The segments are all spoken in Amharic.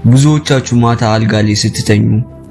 ብዙዎቻችሁ ማታ አልጋ ላይ ስትተኙ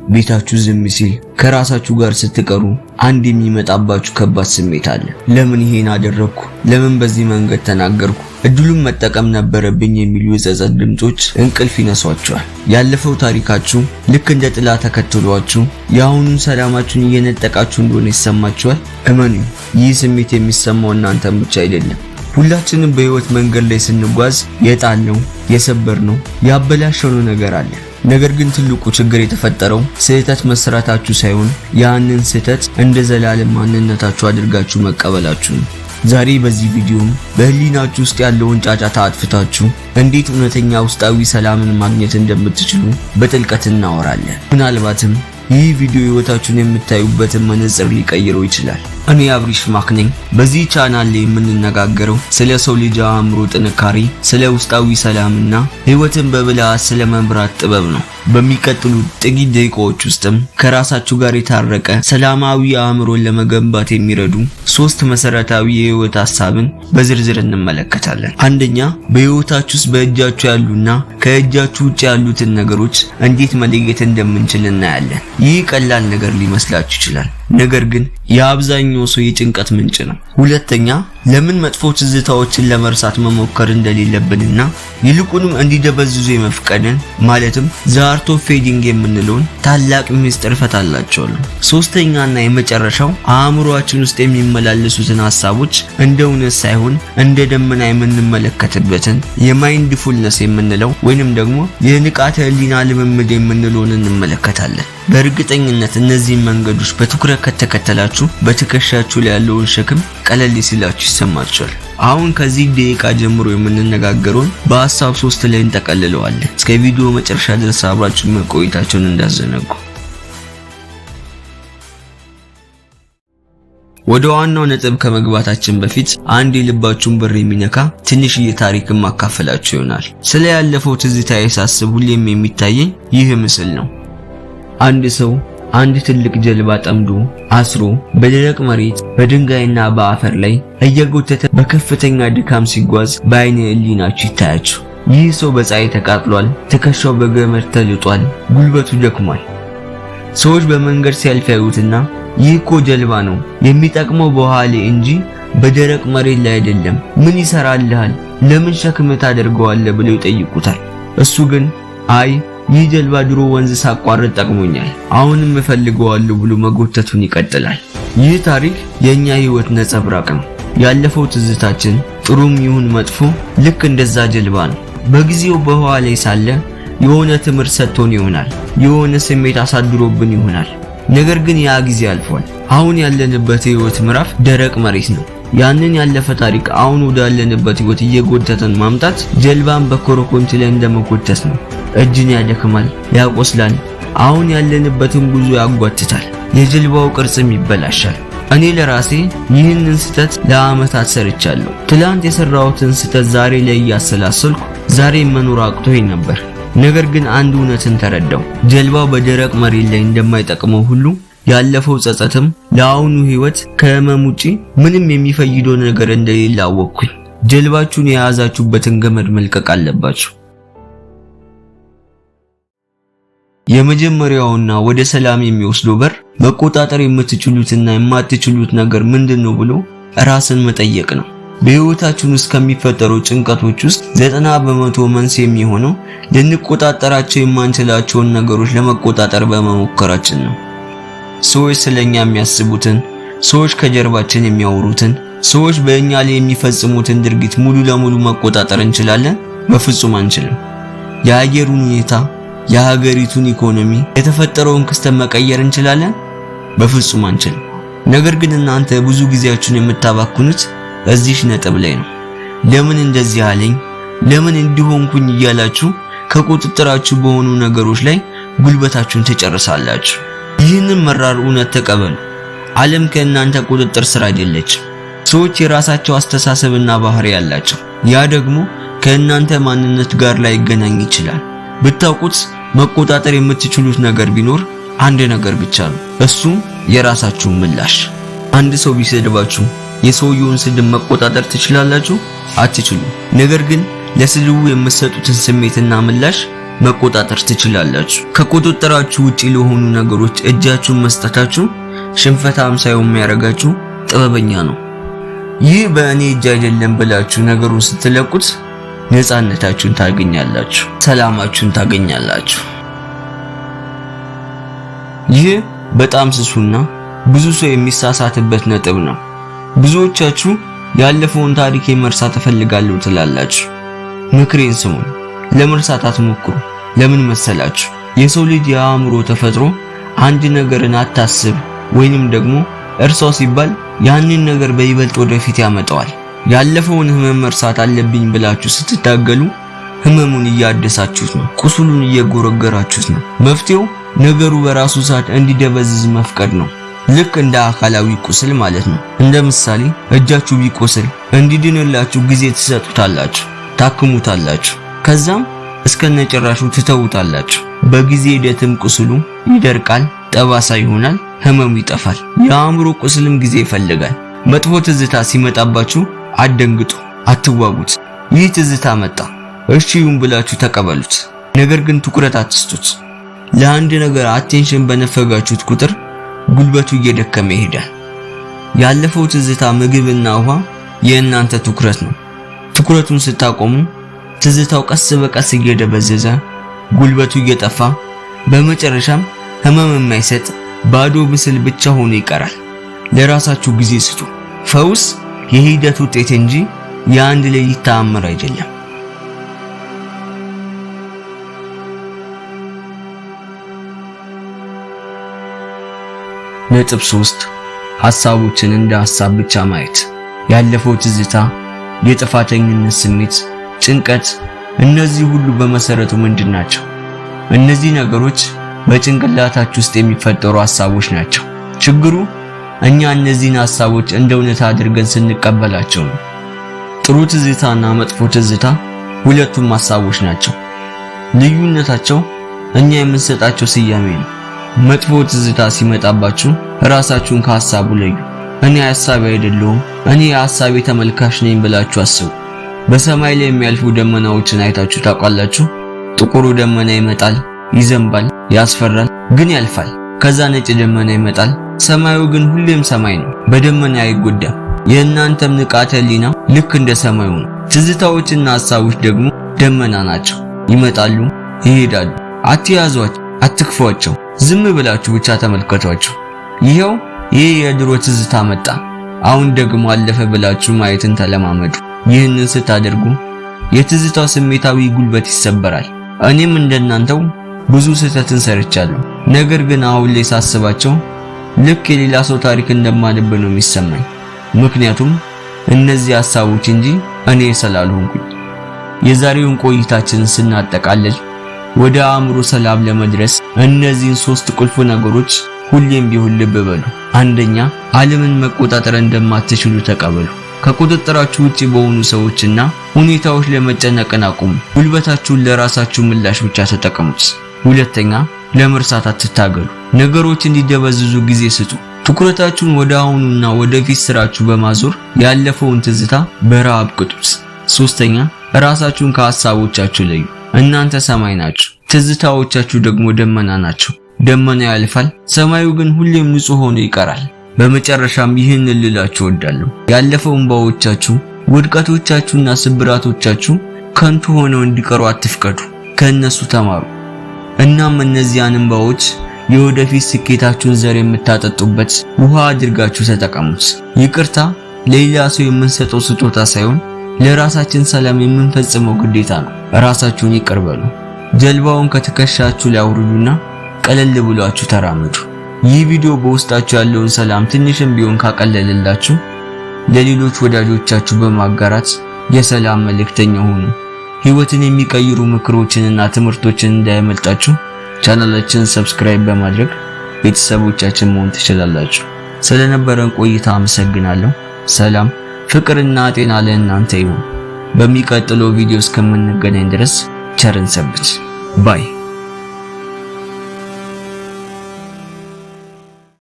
ቤታችሁ ዝም ሲል ከራሳችሁ ጋር ስትቀሩ አንድ የሚመጣባችሁ ከባድ ስሜት አለ። ለምን ይሄን አደረኩ? ለምን በዚህ መንገድ ተናገርኩ? እድሉን መጠቀም ነበረብኝ የሚሉ የጸጸት ድምጾች እንቅልፍ ይነሷችኋል። ያለፈው ታሪካችሁ ልክ እንደ ጥላ ተከትሏችሁ የአሁኑን ሰላማችሁን እየነጠቃችሁ እንደሆነ ይሰማችኋል። እመኑኝ፣ ይህ ስሜት የሚሰማው እናንተም ብቻ አይደለም። ሁላችንም በህይወት መንገድ ላይ ስንጓዝ የጣልነው፣ የሰበርነው፣ ያበላሸነው ነገር አለ። ነገር ግን ትልቁ ችግር የተፈጠረው ስህተት መስራታችሁ ሳይሆን ያንን ስህተት እንደ ዘላለም ማንነታችሁ አድርጋችሁ መቀበላችሁ ነው። ዛሬ በዚህ ቪዲዮም በህሊናችሁ ውስጥ ያለውን ጫጫታ አጥፍታችሁ እንዴት እውነተኛ ውስጣዊ ሰላምን ማግኘት እንደምትችሉ በጥልቀት እናወራለን። ምናልባትም ይህ ቪዲዮ ህይወታችሁን የምታዩበትን መነጽር ሊቀይረው ይችላል። እኔ አብሪሽ ማክ ነኝ። በዚህ ቻናል ላይ የምንነጋገረው ስለ ሰው ልጅ አእምሮ ጥንካሬ፣ ስለ ውስጣዊ ሰላምና ህይወትን በብልሃት ስለ መምራት ጥበብ ነው። በሚቀጥሉት ጥቂት ደቂቃዎች ውስጥም ከራሳችሁ ጋር የታረቀ ሰላማዊ አእምሮን ለመገንባት የሚረዱ 3 መሰረታዊ የህይወት ሐሳብን በዝርዝር እንመለከታለን። አንደኛ፣ በህይወታችሁ ውስጥ በእጃችሁ ያሉና ከእጃችሁ ውጭ ያሉትን ነገሮች እንዴት መለየት እንደምንችል እናያለን። ይህ ቀላል ነገር ሊመስላችሁ ይችላል፣ ነገር ግን የአብዛኛው ሰው የጭንቀት ምንጭ ነው። ሁለተኛ፣ ለምን መጥፎ ትዝታዎችን ለመርሳት መሞከር እንደሌለብንና ይልቁንም እንዲደበዝዙ የመፍቀድን ማለትም ዘ አርት ኦፍ ፌዲንግ የምንለውን ታላቅ ሚስጥር ፈታላችኋለሁ። ሶስተኛና የመጨረሻው አእምሮአችን ውስጥ የሚመላለሱትን ሐሳቦች እንደ እውነት ሳይሆን እንደ ደመና የምንመለከትበትን የማይንድፉልነስ የምንለው ወይንም ደግሞ የንቃተ ህሊና ልምምድ የምንለውን እንመለከታለን። በእርግጠኝነት እነዚህን መንገዶች በትኩረት ከተከተላችሁ በትከሻችሁ ላይ ያለውን ሸክም ቀለል ሲላችሁ ይሰማችኋል። አሁን ከዚህ ደቂቃ ጀምሮ የምንነጋገረውን በሐሳብ 3 ላይ እንጠቀልለዋለን። እስከ ቪዲዮ መጨረሻ ድረስ አብራችሁ መቆየታችሁን እንዳዘነጉ። ወደ ዋናው ነጥብ ከመግባታችን በፊት አንድ የልባችሁን በር የሚነካ ትንሽዬ ታሪክም ማካፈላችሁ ይሆናል። ስለ ያለፈው ትዝታዬ ሳስብ ሁሌም የሚታየኝ ይህ ምስል ነው። አንድ ሰው አንድ ትልቅ ጀልባ ጠምዶ አስሮ በደረቅ መሬት በድንጋይና በአፈር ላይ እየጎተተ በከፍተኛ ድካም ሲጓዝ በአይነ ህሊናችሁ ይታያችሁ። ይህ ሰው በፀሐይ ተቃጥሏል፣ ትከሻው በገመድ ተልጧል፣ ጉልበቱ ደክሟል። ሰዎች በመንገድ ሲያልፍ ያዩትና ይህ እኮ ጀልባ ነው፣ የሚጠቅመው በውሃ ላይ እንጂ በደረቅ መሬት ላይ አይደለም፣ ምን ይሰራልሃል? ለምን ሸክም ታደርገዋለህ? ብለው ይጠይቁታል። እሱ ግን አይ ይህ ጀልባ ድሮ ወንዝ ሳቋርጥ ጠቅሞኛል፣ አሁንም እፈልገዋለሁ ብሎ መጎተቱን ይቀጥላል። ይህ ታሪክ የኛ ህይወት ነጸብራቅ ነው። ያለፈው ትዝታችን ጥሩም ይሁን መጥፎ ልክ እንደዛ ጀልባ ነው። በጊዜው በውሃ ላይ ሳለ የሆነ ትምህርት ሰጥቶን ይሆናል፣ የሆነ ስሜት አሳድሮብን ይሆናል። ነገር ግን ያ ጊዜ አልፏል። አሁን ያለንበት ህይወት ምዕራፍ ደረቅ መሬት ነው። ያንን ያለፈ ታሪክ አሁን ወዳለንበት ህይወት እየጎተተን ማምጣት ጀልባን በኮረኮንች ላይ እንደመጎተት ነው። እጅን ያደክማል፣ ያቆስላል፣ አሁን ያለንበትን ጉዞ ያጓትታል፣ የጀልባው ቅርጽም ይበላሻል። እኔ ለራሴ ይህንን ስህተት ለዓመታት ሰርቻለሁ። ትላንት የሰራሁትን ስህተት ዛሬ ላይ እያሰላሰልኩ ዛሬ መኖር አቅቶኝ ነበር። ነገር ግን አንድ እውነትን ተረዳው። ጀልባው በደረቅ መሬት ላይ እንደማይጠቅመው ሁሉ ያለፈው ጸጸትም ለአሁኑ ህይወት ከህመም ውጪ ምንም የሚፈይደው ነገር እንደሌለ አወቅኩኝ። ጀልባችሁን የያዛችሁበትን ገመድ መልቀቅ አለባችሁ። የመጀመሪያውና ወደ ሰላም የሚወስደው በር መቆጣጠር የምትችሉትና የማትችሉት ነገር ምንድነው ብሎ ራስን መጠየቅ ነው። በህይወታችን ውስጥ ከሚፈጠሩ ጭንቀቶች ውስጥ 90% መንስኤ የሚሆነው ልንቆጣጠራቸው የማንችላቸውን ነገሮች ለመቆጣጠር በመሞከራችን ነው። ሰዎች ስለኛ የሚያስቡትን፣ ሰዎች ከጀርባችን የሚያወሩትን፣ ሰዎች በእኛ ላይ የሚፈጽሙትን ድርጊት ሙሉ ለሙሉ መቆጣጠር እንችላለን? በፍጹም አንችልም። የአየሩን ሁኔታ፣ የሀገሪቱን ኢኮኖሚ፣ የተፈጠረውን ክስተት መቀየር እንችላለን? በፍጹም አንችልም። ነገር ግን እናንተ ብዙ ጊዜያችሁን የምታባክኑት እዚህ ነጥብ ላይ ነው። ለምን እንደዚህ አለኝ፣ ለምን እንዲሆንኩኝ እያላችሁ ከቁጥጥራችሁ በሆኑ ነገሮች ላይ ጉልበታችሁን ትጨርሳላችሁ። ይህንን መራር እውነት ተቀበሉ። ዓለም ከእናንተ ቁጥጥር ስር አይደለችም። ሰዎች የራሳቸው አስተሳሰብና ባህሪ ያላቸው፣ ያ ደግሞ ከእናንተ ማንነት ጋር ላይገናኝ ይችላል። ብታውቁት መቆጣጠር የምትችሉት ነገር ቢኖር አንድ ነገር ብቻ ነው፣ እሱም የራሳችሁ ምላሽ። አንድ ሰው ቢሰድባችሁ የሰውየውን ስድብ መቆጣጠር ትችላላችሁ? አትችሉም። ነገር ግን ለስድቡ የምትሰጡትን ስሜትና ምላሽ መቆጣጠር ትችላላችሁ። ከቁጥጥራችሁ ውጪ ለሆኑ ነገሮች እጃችሁን መስጠታችሁ ሽንፈታም ሳይሆን የሚያደርጋችሁ ጥበበኛ ነው። ይህ በእኔ እጅ አይደለም ብላችሁ ነገሩን ስትለቁት ነፃነታችሁን ታገኛላችሁ፣ ሰላማችሁን ታገኛላችሁ። ይህ በጣም ስሱና ብዙ ሰው የሚሳሳትበት ነጥብ ነው። ብዙዎቻችሁ ያለፈውን ታሪክ መርሳት እፈልጋለሁ ትላላችሁ። ምክሬን ስሙን፣ ለመርሳት አትሞክሩ። ለምን መሰላችሁ? የሰው ልጅ የአእምሮ ተፈጥሮ አንድ ነገርን አታስብ ወይንም ደግሞ እርሳው ሲባል ያንን ነገር በይበልጥ ወደፊት ያመጣዋል። ያለፈውን ህመም መርሳት አለብኝ ብላችሁ ስትታገሉ ህመሙን እያደሳችሁት ነው፣ ቁስሉን እየጎረገራችሁት ነው። መፍትሄው ነገሩ በራሱ ሰዓት እንዲደበዝዝ መፍቀድ ነው። ልክ እንደ አካላዊ ቁስል ማለት ነው። እንደ ምሳሌ እጃችሁ ቢቆስል እንዲድንላችሁ ጊዜ ትሰጡታላችሁ፣ ታክሙታላችሁ፣ ከዛም እስከነጨራሹ ትተውታላችሁ። በጊዜ ሂደትም ቁስሉ ይደርቃል፣ ጠባሳ ይሆናል፣ ህመሙ ይጠፋል። የአእምሮ ቁስልም ጊዜ ይፈልጋል። መጥፎ ትዝታ ሲመጣባችሁ አትደንግጡ፣ አትዋጉት። ይህ ትዝታ መጣ፣ እሺ ይሁን ብላችሁ ተቀበሉት። ነገር ግን ትኩረት አትስጡት። ለአንድ ነገር አቴንሽን በነፈጋችሁት ቁጥር ጉልበቱ እየደከመ ይሄዳል። ያለፈው ትዝታ ምግብና ውሃ የእናንተ ትኩረት ነው። ትኩረቱን ስታቆሙ ትዝታው ቀስ በቀስ እየደበዘዘ ጉልበቱ እየጠፋ በመጨረሻም ህመም የማይሰጥ ባዶ ምስል ብቻ ሆኖ ይቀራል። ለራሳችሁ ጊዜ ስጡ። ፈውስ የሂደት ውጤት እንጂ የአንድ ሌሊት ተአምር አይደለም። ነጥብ 3 ሐሳቦችን እንደ ሐሳብ ብቻ ማየት። ያለፈው ትዝታ፣ የጥፋተኝነት ስሜት፣ ጭንቀት፣ እነዚህ ሁሉ በመሰረቱ ምንድን ናቸው? እነዚህ ነገሮች በጭንቅላታችሁ ውስጥ የሚፈጠሩ ሐሳቦች ናቸው። ችግሩ እኛ እነዚህን ሐሳቦች እንደ እውነት አድርገን ስንቀበላቸው ነው። ጥሩ ትዝታና መጥፎ ትዝታ ሁለቱም ሐሳቦች ናቸው። ልዩነታቸው እኛ የምንሰጣቸው ስያሜ ነው። መጥፎ ትዝታ ሲመጣባችሁ ራሳችሁን ከሐሳቡ ለዩ። እኔ ሐሳቤ አይደለሁም፣ እኔ የሐሳቤ ተመልካች ነኝ ብላችሁ አስቡ። በሰማይ ላይ የሚያልፉ ደመናዎችን አይታችሁ ታውቃላችሁ? ጥቁሩ ደመና ይመጣል፣ ይዘንባል፣ ያስፈራል፣ ግን ያልፋል። ከዛ ነጭ ደመና ይመጣል። ሰማዩ ግን ሁሌም ሰማይ ነው፣ በደመና አይጎዳም። የእናንተም ንቃተ ህሊና ልክ እንደ ሰማዩ ነው። ትዝታዎችና ሐሳቦች ደግሞ ደመና ናቸው፣ ይመጣሉ፣ ይሄዳሉ። አትያዟቸው፣ አትክፏቸው። ዝም ብላችሁ ብቻ ተመልከቷቸው። ይሄው ይህ የድሮ ትዝታ መጣ፣ አሁን ደግሞ አለፈ ብላችሁ ማየትን ተለማመዱ። ይህንን ስታደርጉ የትዝታው ስሜታዊ ጉልበት ይሰበራል። እኔም እንደናንተው ብዙ ስህተትን ሰርቻለሁ። ነገር ግን አሁን ላይ ሳስባቸው ልክ የሌላ ሰው ታሪክ እንደማነብ ነው የሚሰማኝ። ምክንያቱም እነዚህ ሐሳቦች እንጂ እኔ ስላልሆንኩኝ። የዛሬውን ቆይታችንን ስናጠቃልል ወደ አእምሮ ሰላም ለመድረስ እነዚህን 3 ቁልፍ ነገሮች ሁሌም ቢሆን ልብ በሉ። አንደኛ፣ ዓለምን መቆጣጠር እንደማትችሉ ተቀበሉ። ከቁጥጥራችሁ ውጪ በሆኑ ሰዎችና ሁኔታዎች ለመጨነቅን አቁሙ። ጉልበታችሁን ለራሳችሁ ምላሽ ብቻ ተጠቀሙት። ሁለተኛ፣ ለመርሳት አትታገሉ። ነገሮች እንዲደበዝዙ ጊዜ ስጡ። ትኩረታችሁን ወደ አሁኑና ወደፊት ስራችሁ በማዞር ያለፈውን ትዝታ በረሃብ ቅጡት። ሶስተኛ፣ ራሳችሁን ከሐሳቦቻችሁ ለዩ። እናንተ ሰማይ ናችሁ፣ ትዝታዎቻችሁ ደግሞ ደመና ናቸው። ደመና ያልፋል፣ ሰማዩ ግን ሁሌም ንጹህ ሆኖ ይቀራል። በመጨረሻም ይህን ልላችሁ እወዳለሁ። ያለፈው እንባዎቻችሁ፣ ውድቀቶቻችሁና ስብራቶቻችሁ ከንቱ ሆነው እንዲቀሩ አትፍቀዱ። ከእነሱ ተማሩ። እናም እነዚያን እንባዎች የወደፊት ስኬታችሁን ዘር የምታጠጡበት ውሃ አድርጋችሁ ተጠቀሙት። ይቅርታ ለሌላ ሰው የምንሰጠው ስጦታ ሳይሆን ለራሳችን ሰላም የምንፈጽመው ግዴታ ነው። ራሳችሁን ይቅር በሉ። ጀልባውን ከትከሻችሁ ላይ አውርዱና ቀለል ብሏችሁ ተራመዱ። ይህ ቪዲዮ በውስጣችሁ ያለውን ሰላም ትንሽም ቢሆን ካቀለለላችሁ ለሌሎች ወዳጆቻችሁ በማጋራት የሰላም መልእክተኛ ሁኑ። ህይወትን የሚቀይሩ ምክሮችንና ትምህርቶችን እንዳያመልጣችሁ ቻናላችንን ሰብስክራይብ በማድረግ ቤተሰቦቻችን መሆን ትችላላችሁ። ስለነበረን ቆይታ አመሰግናለሁ። ሰላም፣ ፍቅርና ጤና ለእናንተ ይሁን። በሚቀጥለው ቪዲዮ እስከምንገናኝ ድረስ ቸርን ሰንብት። ባይ